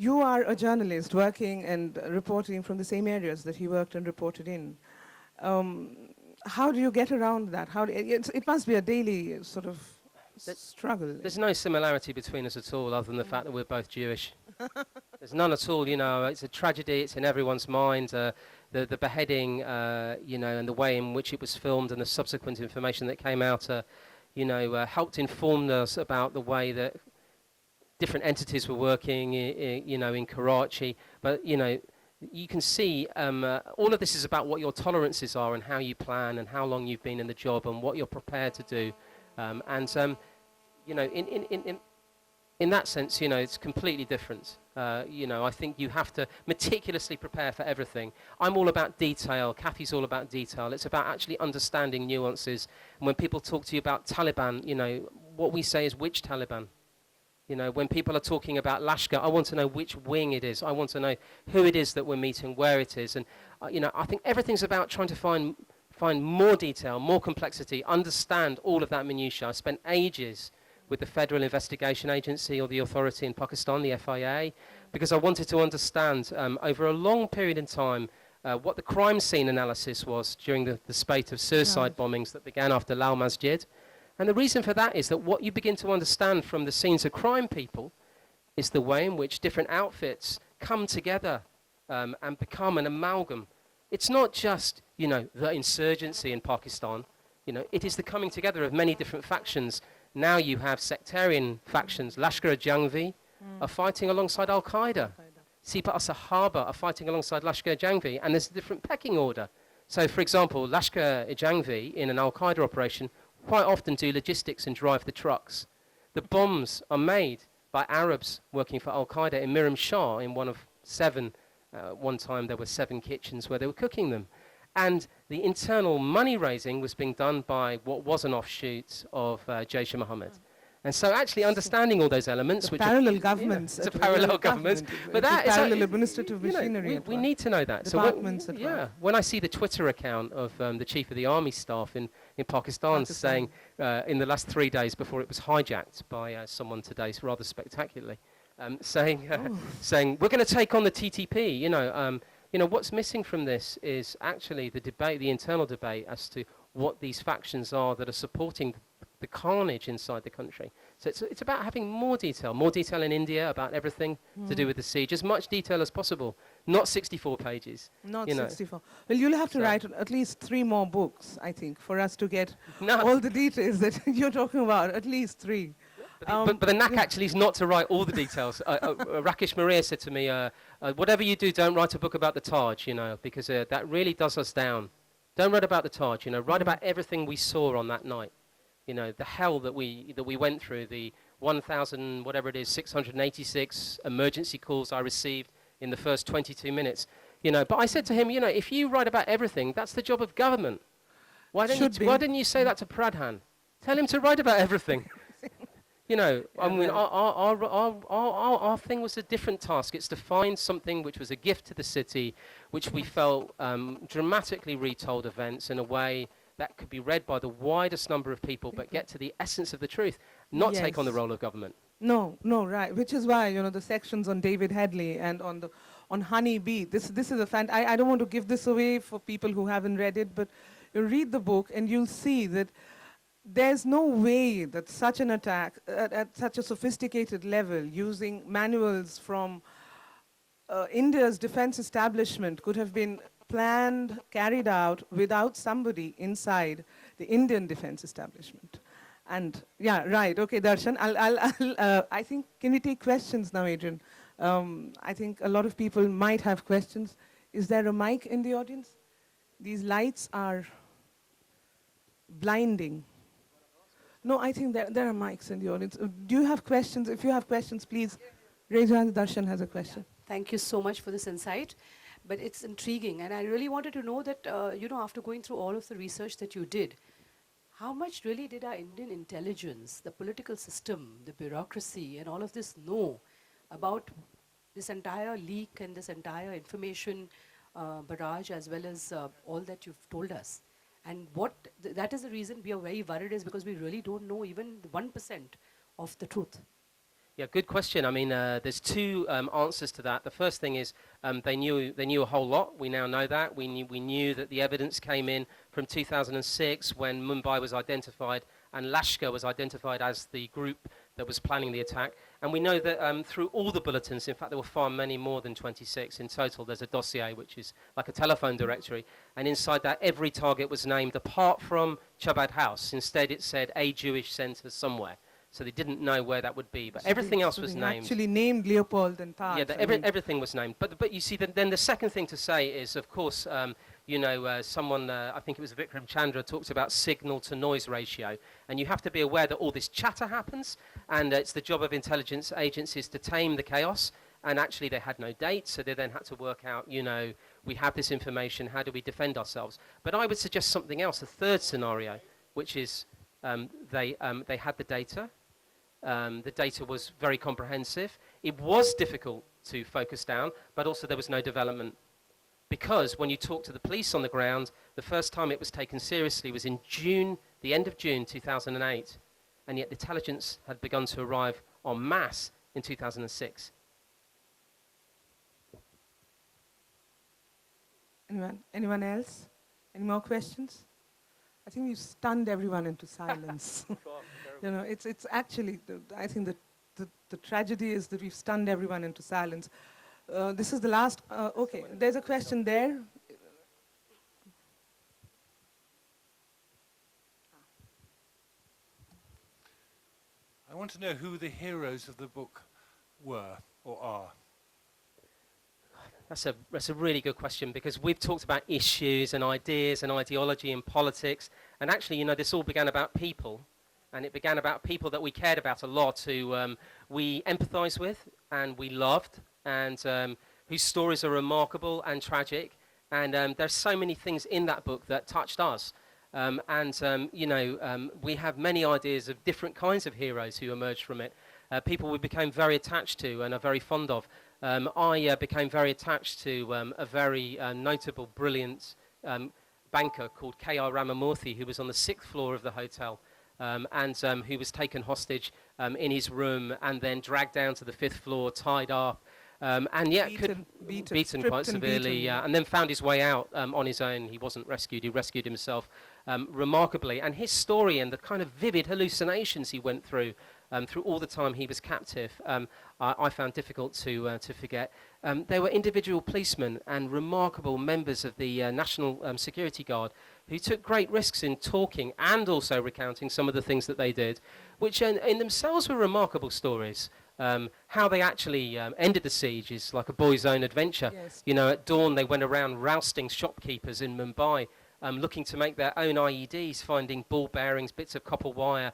you are a journalist working and reporting from the same areas that he worked and reported in. Um, how do you get around that? It must be a daily sort of struggle. There's no similarity between us at all, other than the fact that we're both Jewish. There's none at all. It's a tragedy. It's in everyone's mind. The beheading, and the way in which it was filmed and the subsequent information that came out, helped inform us about the way that different entities were working, in Karachi. But, you can see all of this is about what your tolerances are and how you plan and how long you've been in the job and what you're prepared to do. In that sense, it's completely different. I think you have to meticulously prepare for everything. I'm all about detail. Kathy's all about detail. It's about actually understanding nuances. And when people talk to you about Taliban, what we say is which Taliban. When people are talking about Lashkar, I want to know which wing it is. I want to know who it is that we're meeting, where it is. And, I think everything's about trying to find more detail, more complexity, understand all of that minutiae. I spent ages with the Federal Investigation Agency or the authority in Pakistan, the FIA, because I wanted to understand over a long period in time what the crime scene analysis was during the spate of suicide bombings that began after Lal Masjid. And the reason for that is that what you begin to understand from the scenes of crime, people, is the way in which different outfits come together and become an amalgam. It's not just, the insurgency in Pakistan. It is the coming together of many different factions. Now you have sectarian factions. Lashkar-e-Jangvi are fighting alongside Al-Qaeda. Sipa al-Sahaba are fighting alongside Lashkar-e-Jangvi, and there's a different pecking order. So, for example, Lashkar-e-Jangvi in an Al-Qaeda operation quite often do logistics and drive the trucks. The bombs are made by Arabs working for Al-Qaeda in Miram Shah in one of 7. One time there were 7 kitchens where they were cooking them. And the internal money raising was being done by what was an offshoot of Jaish-e-Mohammed. And so actually understanding all those elements, which parallel governments. It's a parallel government. But that is parallel administrative machinery. We need to know that. Departments so when I see the Twitter account of the chief of the army staff in Pakistan saying in the last 3 days before it was hijacked by someone today, rather spectacularly, saying we're going to take on the TTP. What's missing from this is actually the debate, the internal debate as to what these factions are that are supporting the carnage inside the country. So it's about having more detail in India about everything to do with the siege, as much detail as possible, not 64 pages. Not 64. Well, you'll have to write at least 3 more books, I think, for us to get all the details that you're talking about, at least 3. But the knack actually is not to write all the details. Rakesh Maria said to me, whatever you do, don't write a book about the Taj, because that really does us down. Don't write about the Taj, write about everything we saw on that night. The hell that we went through, the 1,000, whatever it is, 686 emergency calls I received in the first 22 minutes. But I said to him, if you write about everything, that's the job of government. Why didn't you say that to Pradhan? Tell him to write about everything. Our thing was a different task. It's to find something which was a gift to the city, which we felt dramatically retold events in a way that could be read by the widest number of people, but get to the essence of the truth, not take on the role of government. No, right. Which is why, the sections on David Headley and on Honey Bee, this is a I don't want to give this away for people who haven't read it, but you read the book and you'll see that there's no way that such an attack at such a sophisticated level, using manuals from India's defense establishment, could have been planned, carried out without somebody inside the Indian defense establishment. And right. Okay, Darshan. I think, can we take questions now, Adrian? I think a lot of people might have questions. Is there a mic in the audience? These lights are blinding. No, I think there are mics in the audience. Do you have questions? If you have questions, please raise your hand. Darshan has a question. Thank you so much for this insight. But it's intriguing. And I really wanted to know that, after going through all of the research that you did, how much really did our Indian intelligence, the political system, the bureaucracy, and all of this know about this entire leak and this entire information barrage, as well as all that you've told us? And that is the reason we are very worried, is because we really don't know even 1% of the truth. Yeah, good question. I mean, there's two answers to that. The first thing is they knew a whole lot. We now know that. We knew that the evidence came in from 2006 when Mumbai was identified and Lashkar was identified as the group that was planning the attack. And we know that through all the bulletins, in fact, there were far many more than 26 in total. There's a dossier which is like a telephone directory, and inside that every target was named apart from Chabad House. Instead, it said a Jewish center somewhere. So they didn't know where that would be, but everything else was named. Actually named Leopold and Taj. Yeah, everything was named. But you see, then the second thing to say is, of course, someone, I think it was Vikram Chandra, talks about signal to noise ratio, and you have to be aware that all this chatter happens, and it's the job of intelligence agencies to tame the chaos. And actually, they had no date, so they then had to work out, we have this information, how do we defend ourselves? But I would suggest something else, a third scenario, which is they had the data. The data was very comprehensive. It was difficult to focus down, but also there was no development. Because when you talk to the police on the ground, the first time it was taken seriously was in June, the end of June 2008, and yet intelligence had begun to arrive en masse in 2006. Anyone else? Any more questions? I think we've stunned everyone into silence. It's actually, I think the tragedy is that we've stunned everyone into silence. This is the last, okay, there's a question there. I want to know who the heroes of the book were or are. That's a really good question, because we've talked about issues and ideas and ideology and politics, and actually, this all began about people, and it began about people that we cared about a lot, who we empathise with and we loved, and whose stories are remarkable and tragic, and there's so many things in that book that touched us. We have many ideas of different kinds of heroes who emerged from it, people we became very attached to and are very fond of. I became very attached to a very notable, brilliant banker called K.R. Ramamurthy, who was on the 6th floor of the hotel, and who was taken hostage in his room and then dragged down to the 5th floor, tied up, and yet beaten quite severely, and then found his way out on his own. He wasn't rescued, he rescued himself remarkably. And his story and the kind of vivid hallucinations he went through all the time he was captive, I found difficult to forget. There were individual policemen and remarkable members of the National Security Guard who took great risks in talking and also recounting some of the things that they did, which in themselves were remarkable stories. How they actually ended the siege is like a boy's own adventure. Yes. At dawn they went around rousting shopkeepers in Mumbai, looking to make their own IEDs, finding ball bearings, bits of copper wire,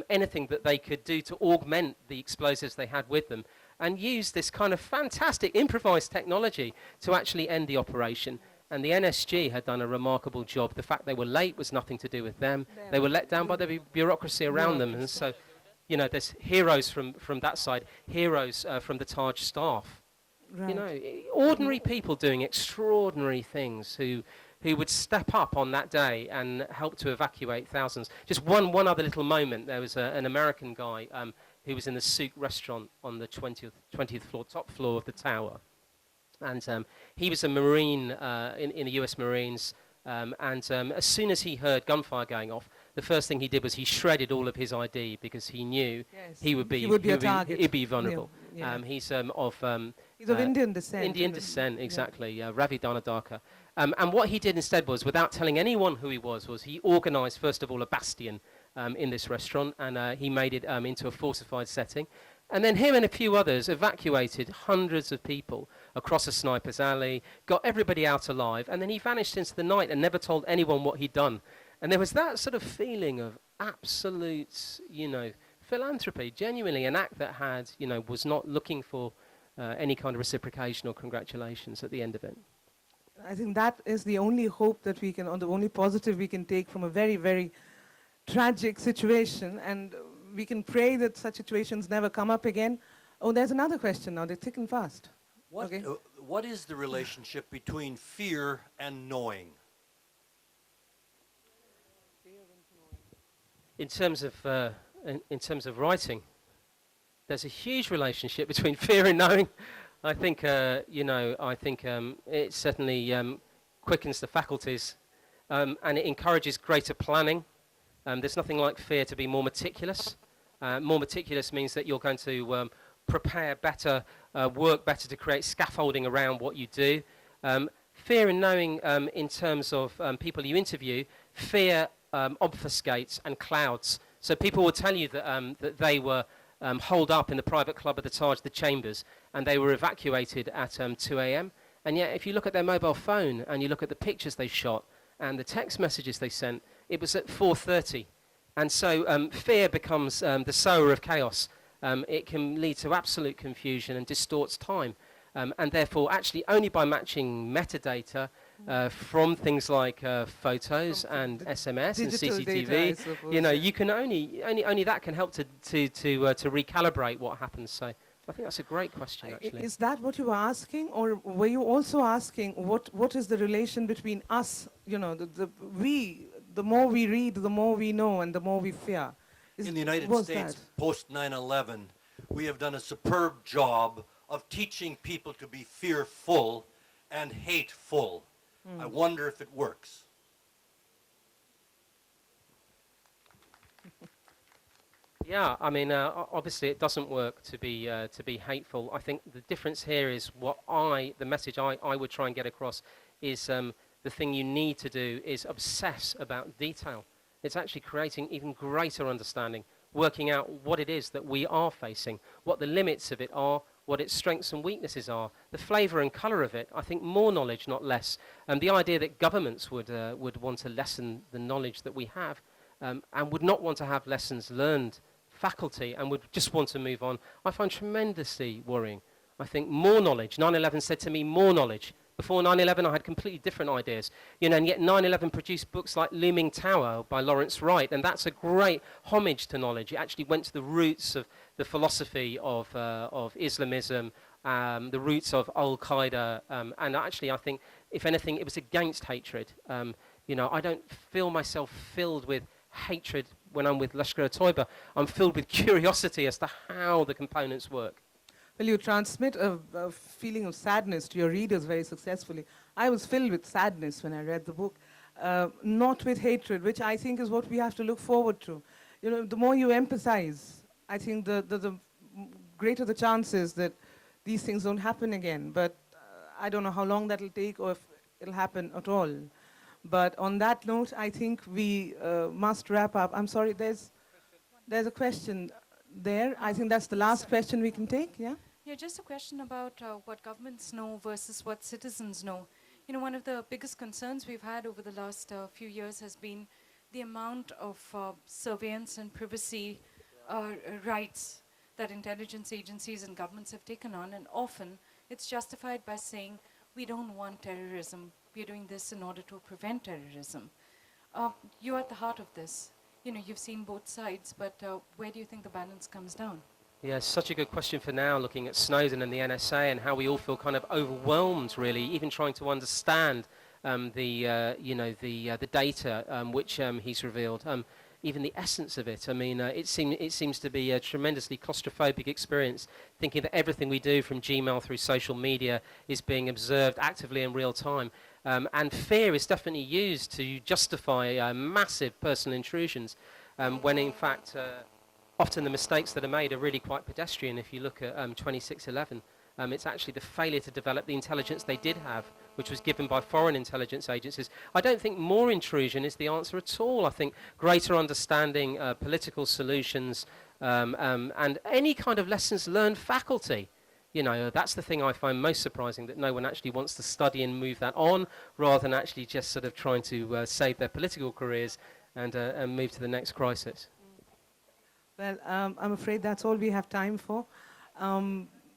anything that they could do to augment the explosives they had with them, and use this kind of fantastic improvised technology to actually end the operation. And the NSG had done a remarkable job. The fact they were late was nothing to do with them. They were let down by the bureaucracy around them. And so, there's heroes from that side, heroes from the Taj staff. Right. Ordinary people doing extraordinary things who would step up on that day and help to evacuate thousands. Just one other little moment. There was an American guy who was in the Souk restaurant on the 20th floor, top floor of the tower. And he was a Marine in the US Marines. As soon as he heard gunfire going off, the first thing he did was he shredded all of his ID, because he knew he would be a target. He'd be vulnerable. Yeah. He's of Indian descent. Indian descent, exactly. Ravi Dhanadaka. And what he did instead was, without telling anyone who he was he organised, first of all, a bastion in this restaurant, and he made it into a fortified setting. And then him and a few others evacuated hundreds of people across a sniper's alley, got everybody out alive, and then he vanished into the night and never told anyone what he'd done. And there was that sort of feeling of absolute, philanthropy, genuinely an act that had, was not looking for any kind of reciprocation or congratulations at the end of it. I think that is the only hope that we can, or the only positive we can take from a very, very tragic situation, and we can pray that such situations never come up again. Oh, there's another question now. They're thick and fast. What is the relationship between fear and knowing? In terms of writing, there's a huge relationship between fear and knowing. I think, it certainly quickens the faculties, and it encourages greater planning. There's nothing like fear to be more meticulous. More meticulous means that you're going to prepare better, work better to create scaffolding around what you do. Fear and knowing, in terms of people you interview, fear obfuscates and clouds. So people will tell you that, that they were holed up in the private club of the Taj, the Chambers, and they were evacuated at 2 a.m. And yet, if you look at their mobile phone and you look at the pictures they shot and the text messages they sent, it was at 4:30. And so fear becomes the sower of chaos. It can lead to absolute confusion and distorts time. And therefore, actually, only by matching metadata from things like photos and SMS and digital CCTV, data, I suppose, you know, yeah. you can only that can help to recalibrate what happens. So I think that's a great question, actually. Is that what you were asking, or were you also asking what is the relation between us, you know, the more we read, the more we know, and the more we fear? In the United was States, that? post 9/11, we have done a superb job of teaching people to be fearful and hateful. I wonder if it works. Yeah, I mean, obviously it doesn't work to be hateful. I think the difference here is the message I would try and get across is the thing you need to do is obsess about detail. It's actually creating even greater understanding, working out what it is that we are facing, what the limits of it are, what its strengths and weaknesses are, the flavour and colour of it. I think more knowledge, not less. And the idea that governments would want to lessen the knowledge that we have, and would not want to have lessons learned faculty and would just want to move on, I find tremendously worrying. I think more knowledge. 9/11 said to me more knowledge. Before 9/11, I had completely different ideas. You know, and yet 9/11 produced books like Looming Tower by Lawrence Wright, and that's a great homage to knowledge. It actually went to the roots of the philosophy of Islamism, the roots of Al-Qaeda, and actually I think, if anything, it was against hatred. You know, I don't feel myself filled with hatred when I'm with Lashkar-e-Taiba. I'm filled with curiosity as to how the components work. Well, you transmit a feeling of sadness to your readers very successfully. I was filled with sadness when I read the book, not with hatred, which I think is what we have to look forward to. You know, the more you empathize, I think the greater the chances that these things don't happen again. But I don't know how long that'll take or if it'll happen at all. But on that note, I think we must wrap up. I'm sorry, there's a question there. I think that's the last question we can take, yeah? Yeah, just a question about what governments know versus what citizens know. You know, one of the biggest concerns we've had over the last few years has been the amount of surveillance and privacy rights that intelligence agencies and governments have taken on, and often it's justified by saying, we don't want terrorism, we're doing this in order to prevent terrorism. You're at the heart of this. You know, you've seen both sides, but where do you think the balance comes down? Yeah, such a good question for now, looking at Snowden and the NSA and how we all feel kind of overwhelmed, really, even trying to understand the data which he's revealed, even the essence of it. I mean, it seems to be a tremendously claustrophobic experience, thinking that everything we do from Gmail through social media is being observed actively in real time. And fear is definitely used to justify massive personal intrusions, when in fact often the mistakes that are made are really quite pedestrian. If you look at 2611, it's actually the failure to develop the intelligence they did have, which was given by foreign intelligence agencies. I don't think more intrusion is the answer at all. I think greater understanding, political solutions, and any kind of lessons learned faculty. You know, that's the thing I find most surprising, that no one actually wants to study and move that on, rather than actually just sort of trying to save their political careers and move to the next crisis. Well, I'm afraid that's all we have time for.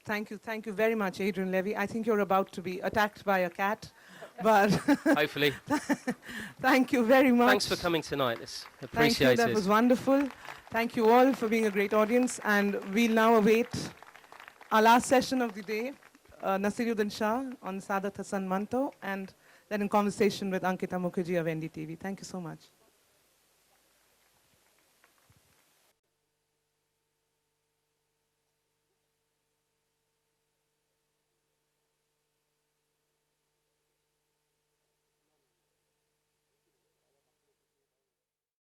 Thank you very much, Adrian Levy. I think you're about to be attacked by a cat, but Hopefully. thank you very much. Thanks for coming tonight. It's Thank appreciated. you, that was wonderful. Thank you all for being a great audience, and we'll now await our last session of the day, Nasiruddin Shah on Sadat Hassan Manto, and then in conversation with Ankita Mukherjee of NDTV. Thank you so much.